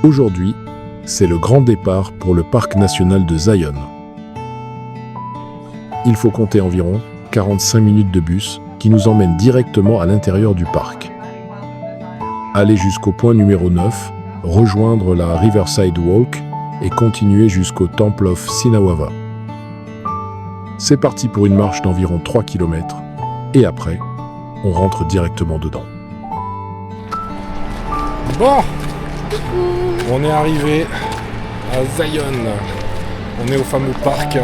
Aujourd'hui, c'est le grand départ pour le parc national de Zion. Il faut compter environ 45 minutes de bus qui nous emmène directement à l'intérieur du parc. Aller jusqu'au point numéro 9, rejoindre la Riverside Walk et continuer jusqu'au Temple of Sinawava. C'est parti pour une marche d'environ 3 km et après, on rentre directement dedans. Bon, on est arrivé à Zion. On est au fameux parc.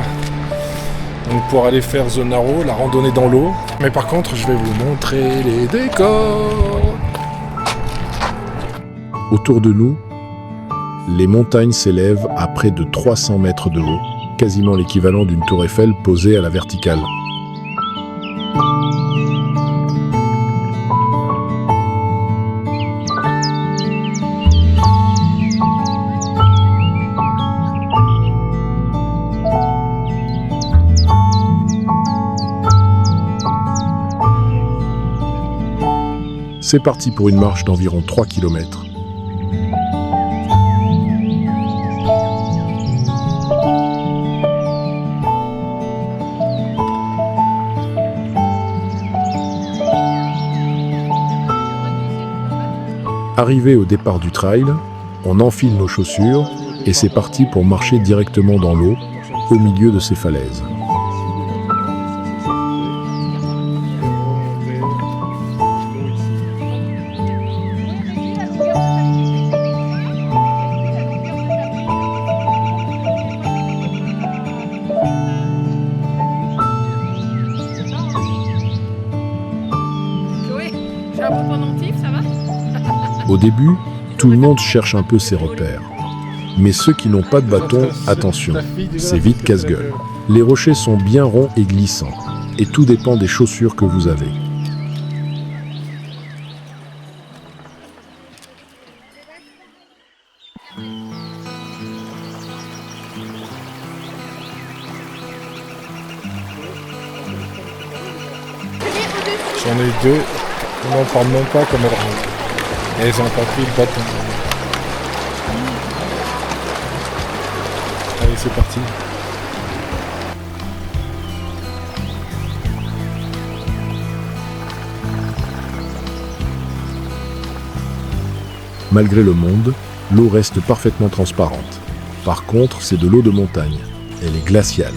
Donc pour aller faire The Narrow, la randonnée dans l'eau. Mais par contre, je vais vous montrer les décors. Autour de nous, les montagnes s'élèvent à près de 300 mètres de haut, quasiment l'équivalent d'une tour Eiffel posée à la verticale. C'est parti pour une marche d'environ 3 km. Arrivé au départ du trail, on enfile nos chaussures et c'est parti pour marcher directement dans l'eau, au milieu de ces falaises. Au début, tout le monde cherche un peu ses repères. Mais ceux qui n'ont pas de bâton, attention, c'est vite casse-gueule. Les rochers sont bien ronds et glissants, et tout dépend des chaussures que vous avez. J'en ai deux, on n'en parle même pas comme elles rentrent. Et elles ont pas pris le bâton. Allez, c'est parti. Malgré le monde, l'eau reste parfaitement transparente. Par contre, c'est de l'eau de montagne. Elle est glaciale.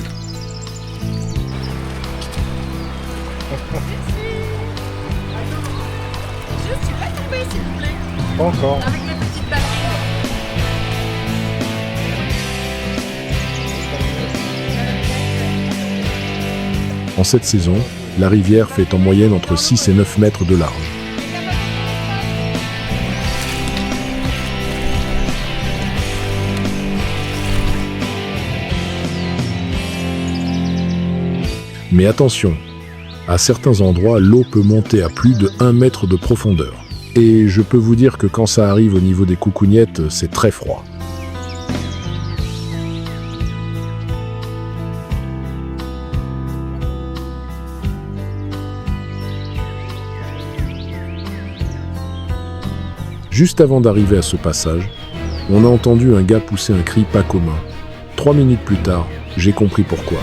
Pas encore. Avec la petite batterie. En cette saison, la rivière fait en moyenne entre 6 et 9 mètres de large. Mais attention, à certains endroits, l'eau peut monter à plus de 1 mètre de profondeur. Et je peux vous dire que quand ça arrive au niveau des coucougnettes, c'est très froid. Juste avant d'arriver à ce passage, on a entendu un gars pousser un cri pas commun. 3 minutes plus tard, j'ai compris pourquoi.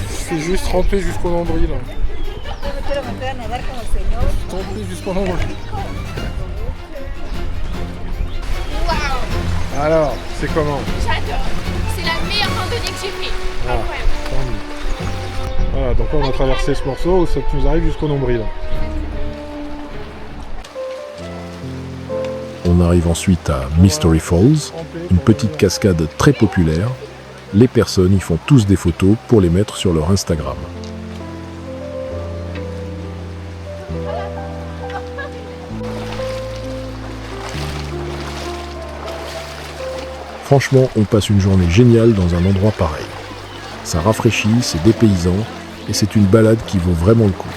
Je suis juste trempé jusqu'au nombril. Trempé jusqu'au nombril. Waouh, Alors, c'est comment? j'adore. C'est la meilleure randonnée que j'ai faite. Ah. Incroyable. Voilà, donc là on a traversé ce morceau, ça nous arrive jusqu'au nombril. On arrive ensuite à Mystery Falls, une petite cascade très populaire. Les personnes y font tous des photos pour les mettre sur leur Instagram. Franchement, on passe une journée géniale dans un endroit pareil. Ça rafraîchit, c'est dépaysant et c'est une balade qui vaut vraiment le coup.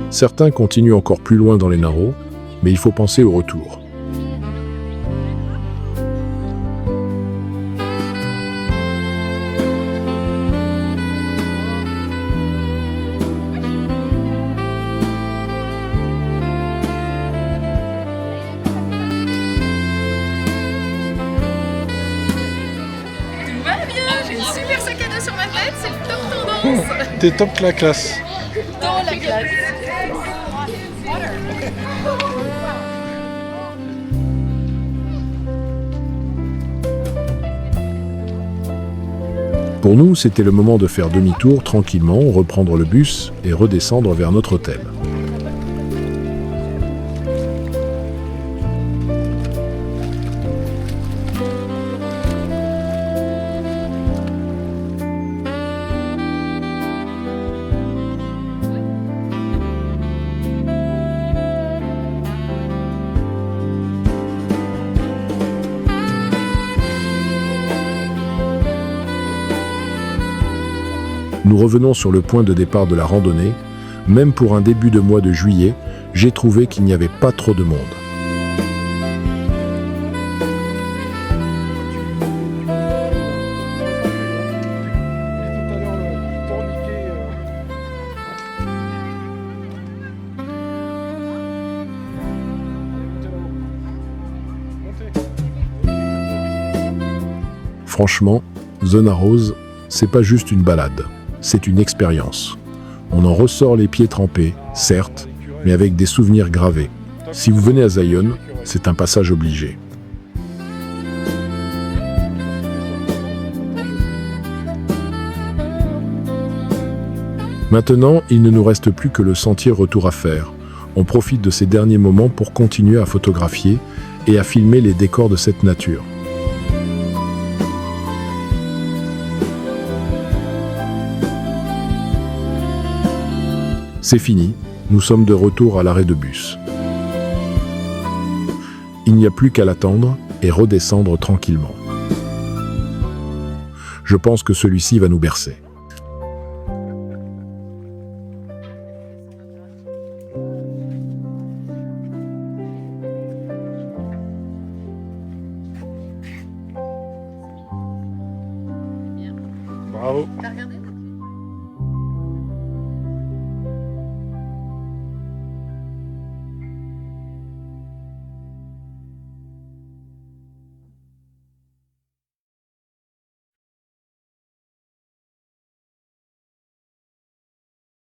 Certains continuent encore plus loin dans les Narrows, mais il faut penser au retour. bien, j'ai une super sac à dos sur ma tête, c'est le top tendance. T'es top la classe. Dans la classe. Pour nous, c'était le moment de faire demi-tour tranquillement, reprendre le bus et redescendre vers notre hôtel. Nous revenons sur le point de départ de la randonnée. Même pour un début de mois de juillet, j'ai trouvé qu'il n'y avait pas trop de monde. Franchement, Zona Rose, c'est pas juste une balade, c'est une expérience. On en ressort les pieds trempés, certes, mais avec des souvenirs gravés. Si vous venez à Zion, c'est un passage obligé. Maintenant, il ne nous reste plus que le sentier retour à faire. On profite de ces derniers moments pour continuer à photographier et à filmer les décors de cette nature. C'est fini, nous sommes de retour à l'arrêt de bus. Il n'y a plus qu'à l'attendre et redescendre tranquillement. Je pense que celui-ci va nous bercer. Bravo. T'as regardé?